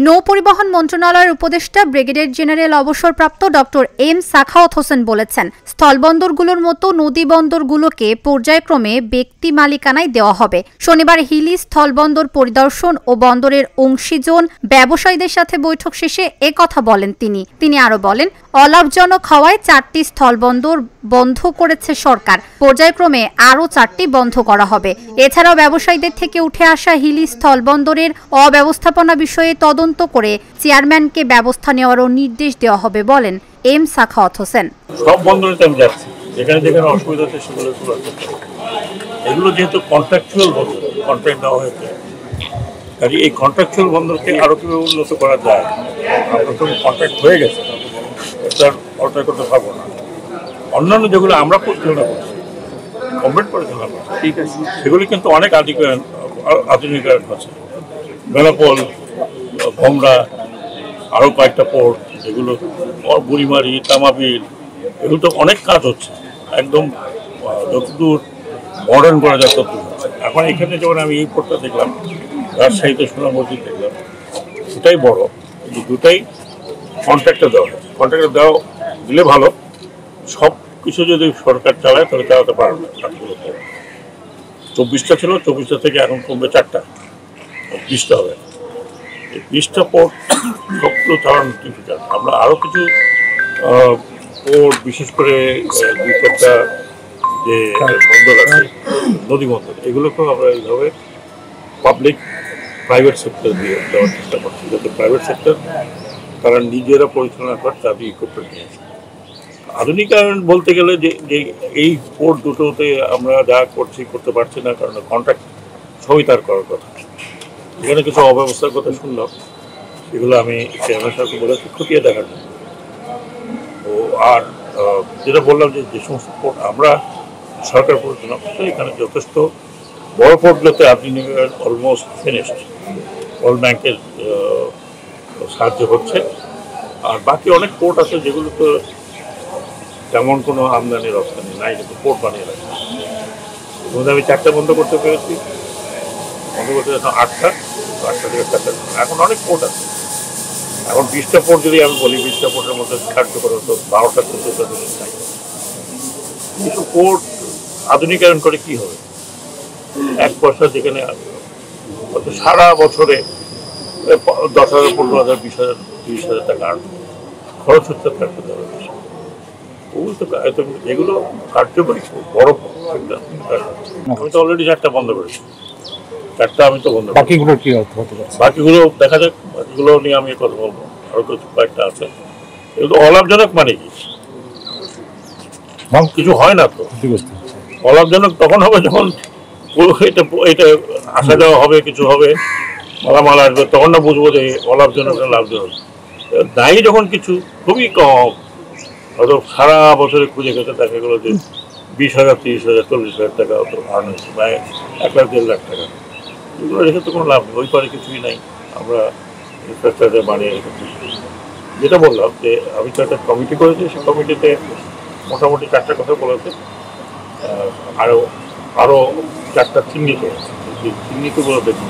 নৌ পরিবহন মন্ত্রণালয়ের উপদেষ্টা ব্রিগেডিয়ার জেনারেল অবসরপ্রাপ্ত ডক্টর এম সাখাওয়াত হোসেন বলেছেন, স্থলবন্দরগুলোর মতো নদী বন্দরগুলোকে পর্যায়ক্রমে ব্যক্তি মালিকানায় দেওয়া হবে। শনিবার হিলি স্থলবন্দর পরিদর্শন ও বন্দরের অংশীজন ব্যবসায়ীদের সাথে বৈঠক শেষে একথা বলেন তিনি আরো বলেন, অলাভজনক হওয়ায় 4টি স্থলবন্দর বন্ধ করেছে সরকার, পর্যায়ক্রমে আরও 4টি বন্ধ করা হবে। এছাড়াও ব্যবসায়ীদের থেকে উঠে আসা হিলি স্থলবন্দরের অব্যবস্থাপনা বিষয়ে তদন্ত করে চেয়ারম্যানকে ব্যবস্থা নেওয়ারও নির্দেশ দেওয়া হবে বলেন এম সাখাওয়াত হোসেন। সব বন্দরে আমি যাচ্ছি, যেখানে যেখানে অসুবিধা হচ্ছে সেগুলো এগুলো যেহেতু কন্ট্রাকচুয়াল বন্দর, কন্ট্রাক্ট দেওয়া হয়েছে, কাজে এই কন্ট্রাকচুয়াল বন্দরকে আরো কিভাবে উন্নত করা যায়, আপনার তো কন্ট্রাক্ট হয়ে গেছে, এটা অল্টার করতে পারবো না। অন্যান্য যেগুলো আমরা পরিচালনা করছি, গভর্নমেন্ট পরিচালনা করছি, ঠিক আছে, সেগুলি কিন্তু অনেক আধুনিকায়ন আছে। বেনাপোল, ভোমরা, আরও কয়েকটা পোর্ট, যেগুলো বুড়িমারি, তামাবিল, এগুলো তো অনেক কাজ হচ্ছে, একদম যতদূর মডার্ন করা যায় ততদূর হচ্ছে। এখন এখানে যখন আমি এই পোর্টটা দেখলাম, রাজশাহীতে সোনা মসজিদ দেখলাম, দুটাই বড়, কিন্তু দুটাই কন্ট্রাক্টর দেওয়া হয়েছে। কন্ট্রাক্টর দিলে ভালো, সব কিছু যদি সরকার চালায় তাহলে চালাতে পারবে না। 24টা ছিল, 24টা থেকে এখন কমবে 4টা, 20টা হবে। এই 20টা পোর্ট সবগুলো চালানোর ডিফিকাল্ট। আমরা আরও কিছু পোর্ট, বিশেষ করে 2-4টা যে বন্দর আছে, নদী বন্দর, এগুলোকেও আমরা এইভাবে পাবলিক প্রাইভেট সেক্টর দিয়ে দেওয়ার চেষ্টা করছি, যাতে প্রাইভেট সেক্টর তারা নিজেরা পরিচালনা করে তাদের ইকুইপমেন্ট নিয়ে আসে। আধুনিকায়ন বলতে গেলে যে এই পোর্ট দুটোতে আমরা যা করতে পারছি না, কারণ কন্ট্রাক্ট সবই তার করার কথা। এখানে কিছু অব্যবস্থার কথা শুনলাম, সেগুলো আমি চেয়ারম্যান সাহেবকে বলেছি খতিয়ে দেখার জন্য। আর যেটা বললাম যে সমস্ত পোর্ট আমরা সরকার পরিচালনা করছে, এখানে যথেষ্ট বড় পোর্টগুলোতে আধুনিকায়ন অলমোস্ট ফিনিশড, ওয়ার্ল্ড ব্যাংকের সাহায্য হচ্ছে। আর বাকি অনেক পোর্ট আছে যেগুলো তো তেমন কোনো আমদানি রপ্তানি নাই, কিন্তু পোর্ট বানিয়ে রাখছে। আমি 4টা বন্ধ করতে পেরেছি, বন্ধ করতে 8টা থেকে 4টা। এখন অনেক পোর্ট আছে। এখন 20টা পোর্ট যদি আমি বলি, 20টা পোর্টের মধ্যে কার্যকর তো 12টা 14টা জিনিস নাই। কিছু পোর্ট আধুনিকায়ন করে কি হবে? 1 পয়সা যেখানে সারা বছরে 10,000, 15,000, 20,000, 30,000 টাকা খরচ হচ্ছে থাকতে হবে। এগুলো কার্যকরী বড়। আমি তো অলরেডি 4টা বন্ধ করেছি, 4টা আমি তো বন্ধ। বাকিগুলো কি হতে পারে? বাকিগুলো দেখা যাক, বাকিগুলো নিয়ে আমি কথা বলবো। আরো কয়েকটা আছে, এগুলো অলাভজনক মানে কি? কিছু হয় না তো। অলাভজনক তখন হবে যখন এটা আসা যাওয়া হবে, কিছু হবে, মালামাল আসবে, তখন না বুঝবো যে অলাভজনক না লাভজনক। নাই যখন কিছু খুবই কম, হয়তো সারা বছরে খুঁজে গেছে, দেখা গেলো যে 20,000, 30,000, 40,000 টাকা অত আর্ন হয়েছে, বা 1 লাখ 1.5 লাখ টাকা। এগুলো রেখে তো কোনো লাভ নেই, ওই পারে কিছুই নাই। আমরা ইনফ্রাস্ট্রাকচার বানিয়ে রেখেছি। যেটা বললাম যে আমি তো একটা কমিটি করেছি, সেই কমিটিতে মোটামুটি 4টা কথা বলেছে, আরও 4টা চিহ্নিত আছে, চিহ্নিতগুলো দেখুন।